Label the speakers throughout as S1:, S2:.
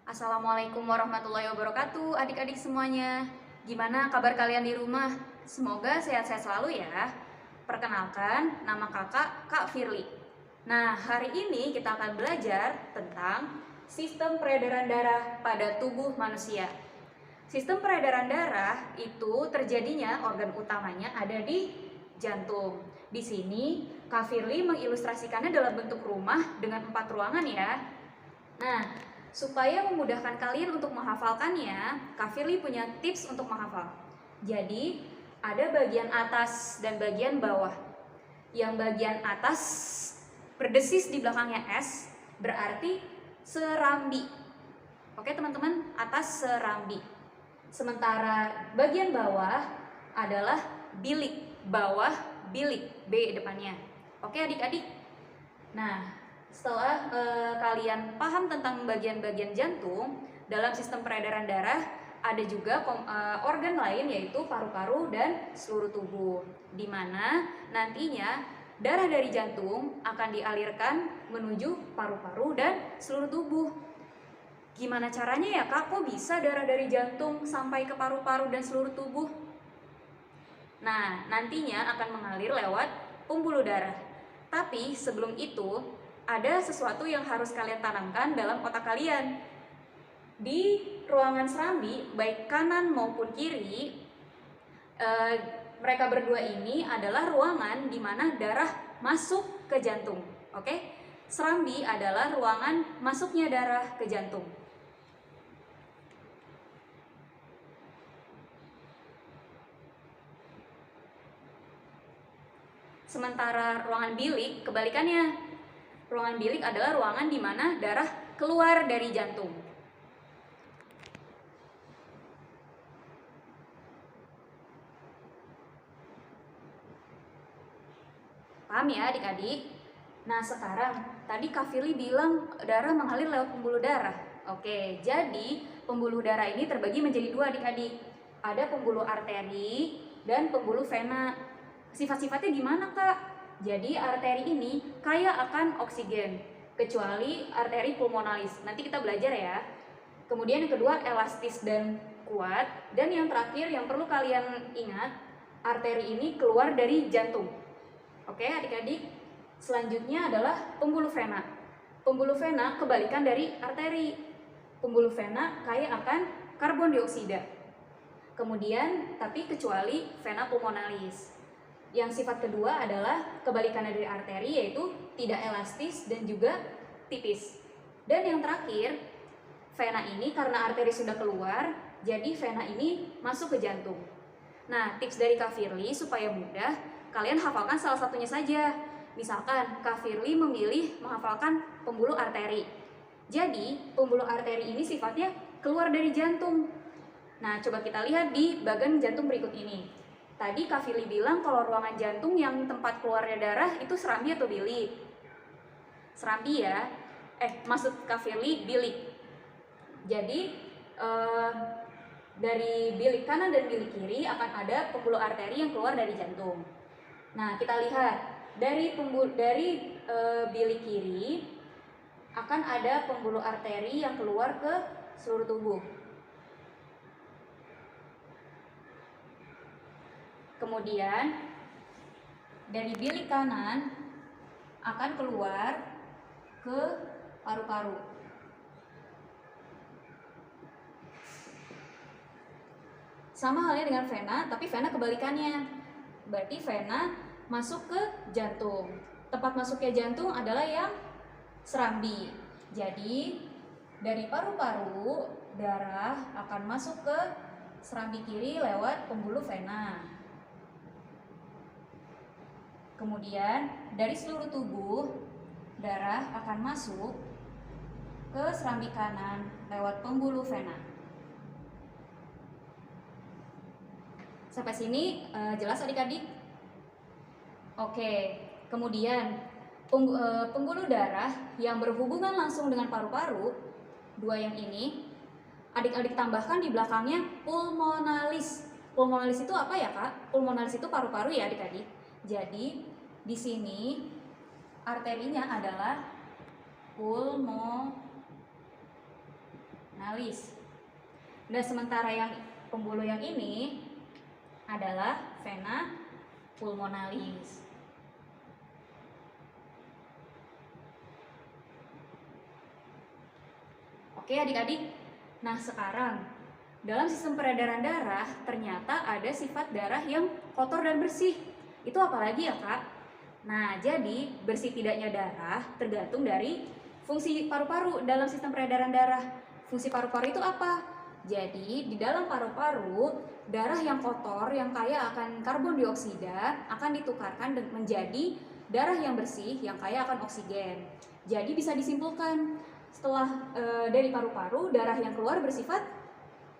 S1: Assalamualaikum warahmatullahi wabarakatuh, adik-adik semuanya. Gimana kabar kalian di rumah? Semoga sehat-sehat selalu ya. Perkenalkan, nama kakak Kak Firly. Nah, hari ini kita akan belajar tentang sistem peredaran darah pada tubuh manusia. Sistem peredaran darah itu terjadinya organ utamanya ada di jantung. Di sini, Kak Firly mengilustrasikannya dalam bentuk rumah dengan 4 ruangan ya. Nah, supaya memudahkan kalian untuk menghafalkannya, Kak Firly punya tips untuk menghafal. Jadi, ada bagian atas dan bagian bawah. Yang bagian atas berdesis di belakangnya S, berarti serambi. Oke teman-teman, atas serambi. Sementara bagian bawah adalah bilik, bawah bilik, B depannya. Oke adik-adik? Nah, setelah kalian paham tentang bagian-bagian jantung, dalam sistem peredaran darah ada juga organ lain yaitu paru-paru dan seluruh tubuh, di mana nantinya darah dari jantung akan dialirkan menuju paru-paru dan seluruh tubuh. Gimana caranya ya Kak? Kok bisa darah dari jantung sampai ke paru-paru dan seluruh tubuh? Nah, nantinya akan mengalir lewat pembuluh darah. Tapi sebelum itu, ada sesuatu yang harus kalian tanamkan dalam otak kalian. Di ruangan serambi, baik kanan maupun kiri, mereka berdua ini adalah ruangan di mana darah masuk ke jantung. Oke? Serambi adalah ruangan masuknya darah ke jantung. Sementara ruangan bilik kebalikannya. Ruangan bilik adalah ruangan di mana darah keluar dari jantung. Paham ya adik-adik? Nah sekarang, tadi Kak Firly bilang darah mengalir lewat pembuluh darah. Oke, jadi pembuluh darah ini terbagi menjadi dua adik-adik. Ada pembuluh arteri dan pembuluh vena. Sifat-sifatnya gimana Kak? Jadi arteri ini kaya akan oksigen, kecuali arteri pulmonalis. Nanti kita belajar ya. Kemudian yang kedua elastis dan kuat. Dan yang terakhir yang perlu kalian ingat, arteri ini keluar dari jantung. Oke adik-adik, selanjutnya adalah pembuluh vena. Pembuluh vena kebalikan dari arteri. Pembuluh vena kaya akan karbon dioksida. Kemudian, tapi kecuali vena pulmonalis. Yang sifat kedua adalah kebalikannya dari arteri, yaitu tidak elastis dan juga tipis. Dan yang terakhir, vena ini karena arteri sudah keluar, jadi vena ini masuk ke jantung. Nah, tips dari Kak Firly supaya mudah, kalian hafalkan salah satunya saja. Misalkan Kak Firly memilih menghafalkan pembuluh arteri. Jadi, pembuluh arteri ini sifatnya keluar dari jantung. Nah, coba kita lihat di bagian jantung berikut ini. Tadi Kak Firly bilang kalau ruangan jantung yang tempat keluarnya darah itu serambi atau bilik? Serambi ya. Maksud Kak Firly bilik. Jadi, dari bilik kanan dan bilik kiri akan ada pembuluh arteri yang keluar dari jantung. Nah, kita lihat dari bilik kiri akan ada pembuluh arteri yang keluar ke seluruh tubuh. Kemudian dari bilik kanan akan keluar ke paru-paru. Sama halnya dengan vena, tapi vena kebalikannya. Berarti vena masuk ke jantung. Tempat masuknya jantung adalah yang serambi. Jadi dari paru-paru darah akan masuk ke serambi kiri lewat pembuluh vena. Kemudian dari seluruh tubuh darah akan masuk ke serambi kanan lewat pembuluh vena. Sampai sini jelas adik-adik? Oke, kemudian pembuluh darah yang berhubungan langsung dengan paru-paru, dua yang ini, adik-adik tambahkan di belakangnya pulmonalis. Pulmonalis itu apa ya Kak? Pulmonalis itu paru-paru ya adik-adik. Jadi di sini arterinya adalah pulmonalis. pulmonalis. Nah, sementara yang pembuluh yang ini adalah vena pulmonalis. Oke adik-adik, nah sekarang dalam sistem peredaran darah ternyata ada sifat darah yang kotor dan bersih. Itu apa lagi ya Kak? Nah, jadi bersih tidaknya darah tergantung dari fungsi paru-paru dalam sistem peredaran darah. Fungsi paru-paru itu apa? Jadi di dalam paru-paru, darah yang kotor yang kaya akan karbon dioksida akan ditukarkan menjadi darah yang bersih yang kaya akan oksigen. Jadi bisa disimpulkan setelah dari paru-paru, darah yang keluar bersifat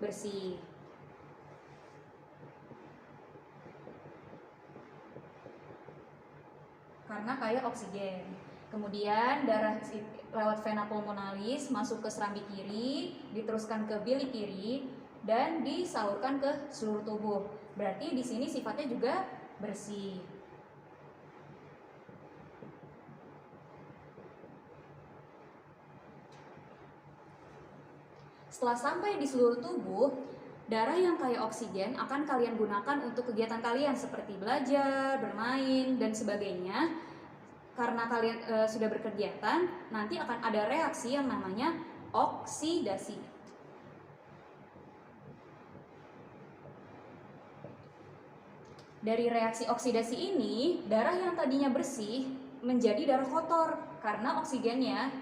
S1: bersih. Karena kaya oksigen. Kemudian darah lewat vena pulmonalis masuk ke serambi kiri, diteruskan ke bilik kiri, dan disalurkan ke seluruh tubuh. Berarti di sini sifatnya juga bersih. Setelah sampai di seluruh tubuh, darah yang kaya oksigen akan kalian gunakan untuk kegiatan kalian seperti belajar, bermain, dan sebagainya. Karena kalian sudah berkegiatan, nanti akan ada reaksi yang namanya oksidasi. Dari reaksi oksidasi ini, darah yang tadinya bersih menjadi darah kotor karena oksigennya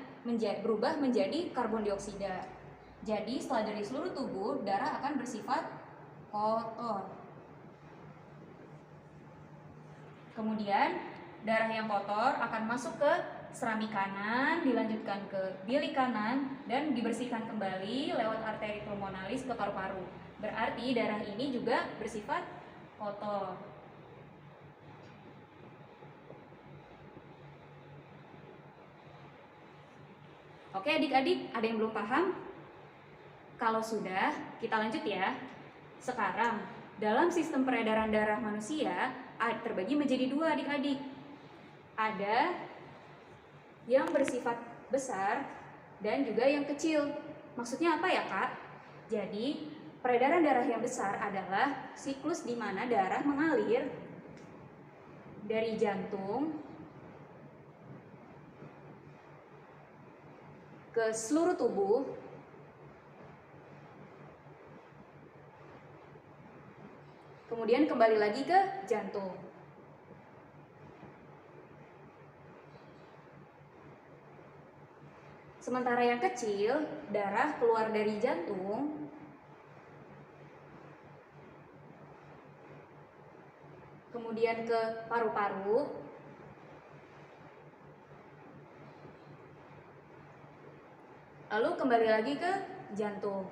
S1: berubah menjadi karbon dioksida. Jadi setelah dari seluruh tubuh, darah akan bersifat kotor. Kemudian darah yang kotor akan masuk ke serambi kanan, dilanjutkan ke bilik kanan, dan dibersihkan kembali lewat arteri pulmonalis ke paru-paru. Berarti darah ini juga bersifat kotor. Oke adik-adik, ada yang belum paham? Kalau sudah, kita lanjut ya. Sekarang, dalam sistem peredaran darah manusia terbagi menjadi dua adik-adik. Ada yang bersifat besar dan juga yang kecil. Maksudnya apa ya Kak? Jadi, peredaran darah yang besar adalah siklus di mana darah mengalir dari jantung ke seluruh tubuh kemudian kembali lagi ke jantung. Sementara yang kecil, darah keluar dari jantung kemudian ke paru-paru, lalu kembali lagi ke jantung.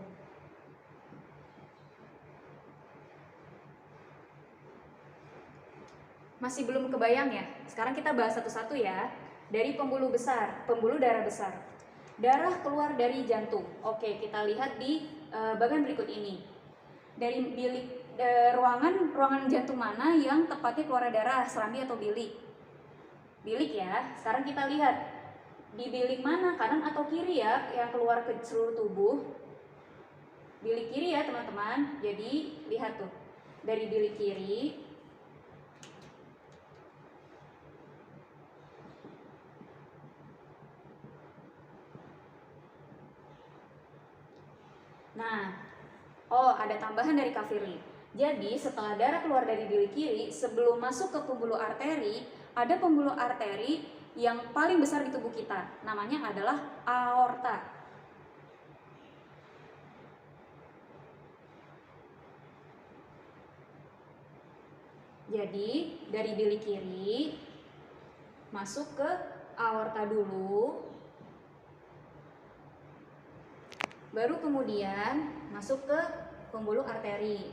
S1: Masih belum kebayang ya? Sekarang kita bahas satu-satu ya. Dari pembuluh besar, pembuluh darah besar. Darah keluar dari jantung. Oke, kita lihat di bagian berikut ini. Dari bilik ruangan jantung mana yang tepatnya keluar darah, serambi atau bilik? Bilik ya. Sekarang kita lihat di bilik mana, kanan atau kiri ya, yang keluar ke seluruh tubuh. Bilik kiri ya teman-teman. Jadi lihat tuh, dari bilik kiri nah, ada tambahan dari Kak Firly. Jadi setelah darah keluar dari bilik kiri, sebelum masuk ke pembuluh arteri, ada pembuluh arteri yang paling besar di tubuh kita. Namanya adalah aorta. Jadi dari bilik kiri masuk ke aorta dulu, baru kemudian masuk ke pembuluh arteri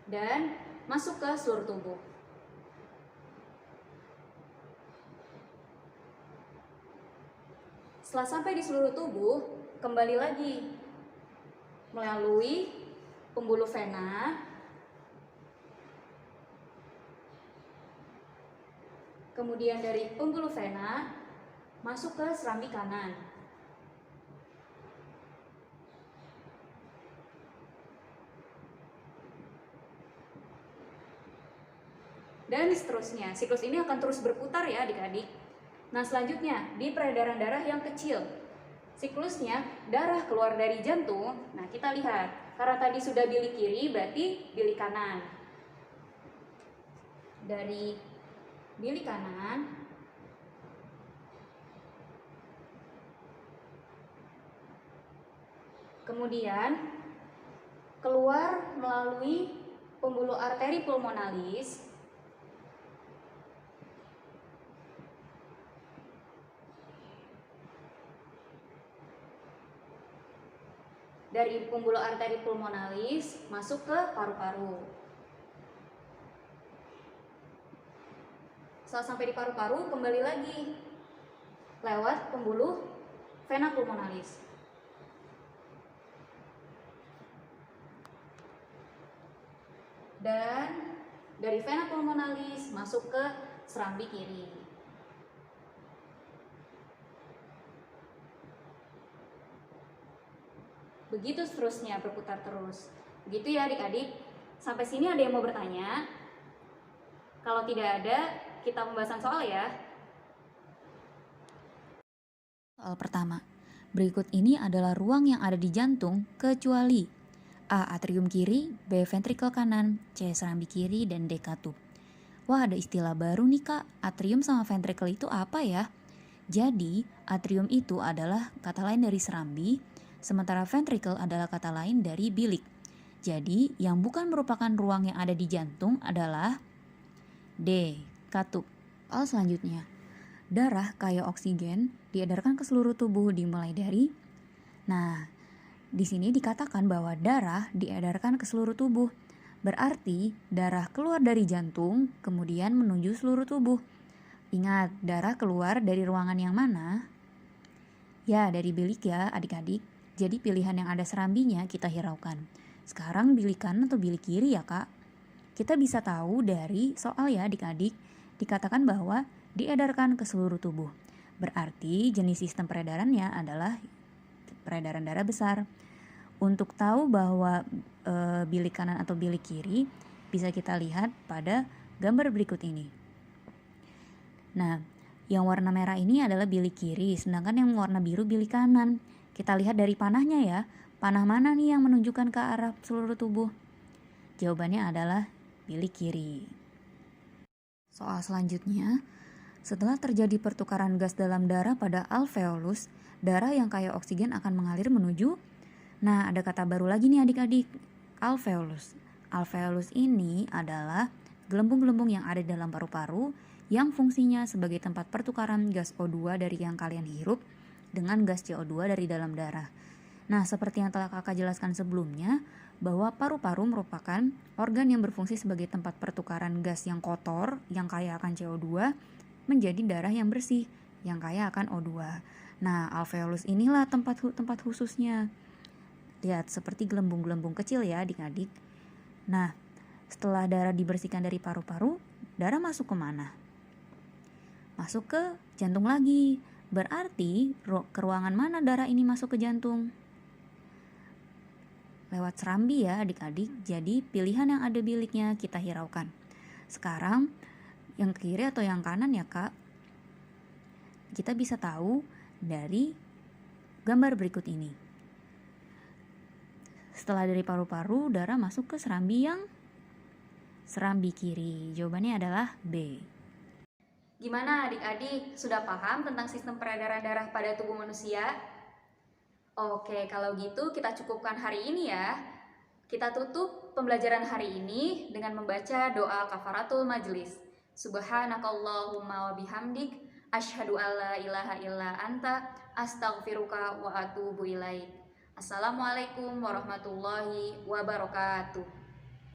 S1: dan masuk ke seluruh tubuh. Setelah sampai di seluruh tubuh, kembali lagi melalui pembuluh vena, kemudian dari pembuluh vena masuk ke serambi kanan. Dan seterusnya, siklus ini akan terus berputar ya adik-adik. Nah selanjutnya, di peredaran darah yang kecil, siklusnya darah keluar dari jantung. Nah kita lihat, karena tadi sudah bilik kiri berarti bilik kanan. Dari bilik kanan kemudian keluar melalui pembuluh arteri pulmonalis dari pembuluh arteri pulmonalis masuk ke paru-paru. Setelah sampai di paru-paru kembali lagi lewat pembuluh vena pulmonalis. Dan dari vena pulmonalis masuk ke serambi kiri. Begitu seterusnya berputar terus. Begitu ya adik-adik. Sampai sini ada yang mau bertanya? Kalau tidak ada, kita pembahasan soal ya.
S2: Soal pertama, berikut ini adalah ruang yang ada di jantung kecuali A. Atrium kiri, B. Ventrikel kanan, C. Serambi kiri, dan D. Katup. Wah, ada istilah baru nih kak, atrium sama ventrikel itu apa ya? Jadi, atrium itu adalah kata lain dari serambi, sementara ventrikel adalah kata lain dari bilik. Jadi, yang bukan merupakan ruang yang ada di jantung adalah D. Katup. Soal selanjutnya, darah kaya oksigen diedarkan ke seluruh tubuh dimulai dari. Nah, di sini dikatakan bahwa darah diedarkan ke seluruh tubuh. Berarti darah keluar dari jantung kemudian menuju seluruh tubuh. Ingat, darah keluar dari ruangan yang mana? Ya, dari bilik ya adik-adik. Jadi pilihan yang ada serambinya kita hiraukan. Sekarang bilik kanan atau bilik kiri ya kak? Kita bisa tahu dari soal ya adik-adik. Dikatakan bahwa diedarkan ke seluruh tubuh. Berarti jenis sistem peredarannya adalah peredaran darah besar. Untuk tahu bahwa bilik kanan atau bilik kiri bisa kita lihat pada gambar berikut ini. Nah, yang warna merah ini adalah bilik kiri, sedangkan yang warna biru bilik kanan. Kita lihat dari panahnya ya, panah mana nih yang menunjukkan ke arah seluruh tubuh? Jawabannya adalah bilik kiri. Soal selanjutnya, setelah terjadi pertukaran gas dalam darah pada alveolus, darah yang kaya oksigen akan mengalir menuju. Nah, ada kata baru lagi nih adik-adik, alveolus. Alveolus ini adalah gelembung-gelembung yang ada di dalam paru-paru yang fungsinya sebagai tempat pertukaran gas O2 dari yang kalian hirup dengan gas CO2 dari dalam darah. Nah, seperti yang telah kakak jelaskan sebelumnya, bahwa paru-paru merupakan organ yang berfungsi sebagai tempat pertukaran gas yang kotor, yang kaya akan CO2, menjadi darah yang bersih, yang kaya akan O2. Nah, alveolus inilah tempat khususnya. Lihat, seperti gelembung-gelembung kecil ya adik-adik. Nah, setelah darah dibersihkan dari paru-paru, darah masuk ke mana? Masuk ke jantung lagi. Berarti ke ruangan mana darah ini masuk ke jantung? Lewat serambi ya adik-adik. Jadi pilihan yang ada biliknya kita hiraukan. Sekarang yang kiri atau yang kanan ya kak? Kita bisa tahu dari gambar berikut ini. Setelah dari paru-paru, darah masuk ke serambi yang serambi kiri. Jawabannya adalah B.
S1: Gimana adik-adik, sudah paham tentang sistem peredaran darah pada tubuh manusia? Oke, kalau gitu kita cukupkan hari ini ya. Kita tutup pembelajaran hari ini dengan membaca doa kafaratul majlis. Subhanakallahumma wa bihamdik, asyhadu alla ilaha illa anta, astaghfiruka wa atubu ilaik. Assalamualaikum warahmatullahi wabarakatuh.